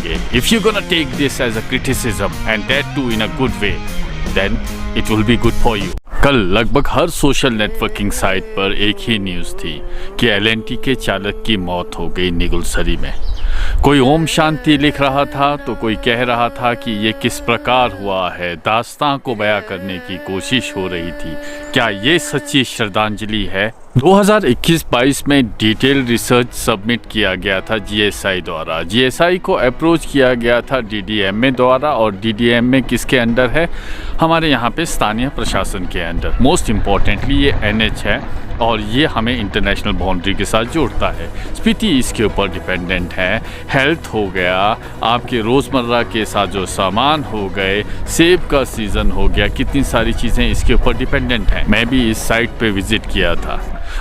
रहेंगे। If you gonna take this as a criticism and that too in a good way, then it will be good for you. कल लगभग हर social networking site पर एक ही news थी कि LNT के चालक की मौत हो गई निगुलसरी में। कोई ओम शांति लिख रहा था तो कोई कह रहा था कि ये किस प्रकार हुआ है, दास्तां को बयां करने की कोशिश हो रही थी। क्या ये सच्ची श्रद्धांजलि है? 2021-22 में डिटेल रिसर्च सबमिट किया गया था जीएसआई द्वारा। जीएसआई को अप्रोच किया गया था डीडीएमए द्वारा, और डीडीएमए किसके अंडर है? हमारे यहाँ पे स्थानीय प्रशासन के अंडर। मोस्ट इम्पॉर्टेंटली ये एनएच है और ये हमें इंटरनेशनल बाउंड्री के साथ जोड़ता है। स्पीति इसके ऊपर डिपेंडेंट है। हेल्थ हो गया, आपके रोज़मर्रा के साथ जो सामान हो गए, सेब का सीज़न हो गया, कितनी सारी चीज़ें इसके ऊपर डिपेंडेंट हैं। मैं भी इस साइट पे विज़िट किया था।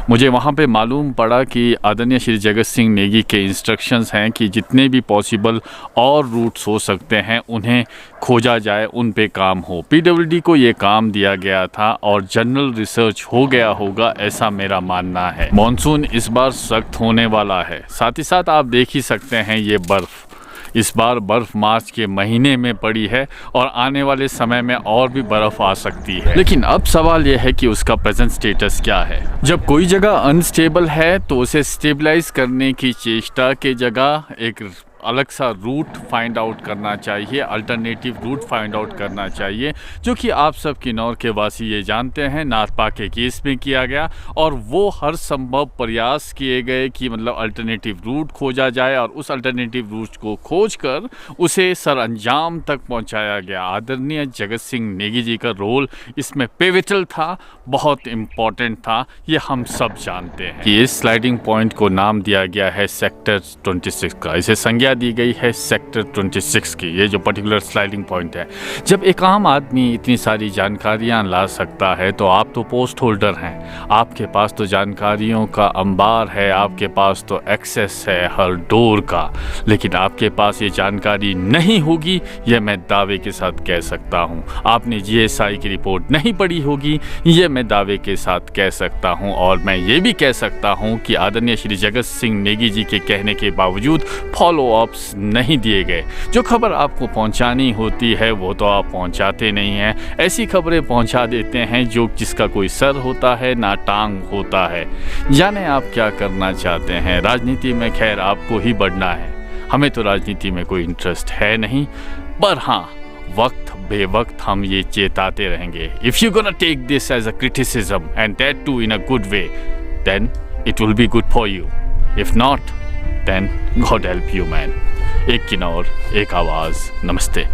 मुझे वहाँ पे मालूम पड़ा कि आदरणीय श्री जगत सिंह नेगी के इंस्ट्रक्शंस हैं कि जितने भी पॉसिबल और रूट्स हो सकते हैं उन्हें खोजा जाए, उन पे काम हो। पीडब्ल्यूडी को ये काम दिया गया था और जनरल रिसर्च हो गया होगा, ऐसा मेरा मानना है। मॉनसून इस बार सख्त होने वाला है। साथ ही साथ आप देख ही सकते हैं ये बर्फ़, इस बार बर्फ़ मार्च के महीने में पड़ी है और आने वाले समय में और भी बर्फ़ आ सकती है। लेकिन अब सवाल यह है कि उसका प्रेजेंट स्टेटस क्या है। जब कोई जगह अनस्टेबल है तो उसे स्टेबलाइज करने की चेष्टा के जगह एक अलग सा रूट फाइंड आउट करना चाहिए, अल्टरनेटिव रूट फाइंड आउट करना चाहिए, जो कि आप सब किन्नौर के वासी ये जानते हैं नाथपा के केस में किया गया। और वो हर संभव प्रयास किए गए कि मतलब अल्टरनेटिव रूट खोजा जाए और उस अल्टरनेटिव रूट को खोज कर उसे सर अंजाम तक पहुंचाया गया। आदरणीय जगत सिंह नेगी जी का रोल इसमें पिवटल था, बहुत इम्पॉर्टेंट था, ये हम सब जानते हैं। कि इस स्लाइडिंग पॉइंट को नाम दिया गया है सेक्टर 26 का। इसे संज्ञा दी गई है सेक्टर 26 की, ये जो पर्टिकुलर स्लाइडिंग पॉइंट है। जब एक आम आदमी इतनी सारी जानकारियां ला सकता है तो आप तो पोस्ट होल्डर हैं, आपके पास तो जानकारियों का अंबार है, आपके पास तो एक्सेस है हर डोर का। लेकिन आपके पास ये जानकारी नहीं होगी, यह मैं दावे के साथ कह सकता हूँ। आपने जीएसआई की रिपोर्ट नहीं पढ़ी होगी, ये मैं दावे के साथ कह सकता हूँ। और मैं ये भी कह सकता हूँ कि आदरणीय श्री जगत सिंह नेगी जी के कहने के बावजूद फॉलो नहीं दिए गए। जो खबर आपको पहुंचानी होती है वो तो आप पहुंचाते नहीं हैं। ऐसी खबरें पहुंचा देते हैं जो जिसका कोई सर होता है ना टांग होता है। जाने आप क्या करना चाहते हैं। राजनीति में खैर आपको ही बढ़ना है, हमें तो राजनीति में कोई इंटरेस्ट है नहीं। पर हाँ, वक्त बेवक्त हम ये चेताते रहेंगे। If you gonna take this as a criticism and that too in a good way, then it will be good for you. If not, then God help you man। एक किन्नौर, एक आवाज़। नमस्ते।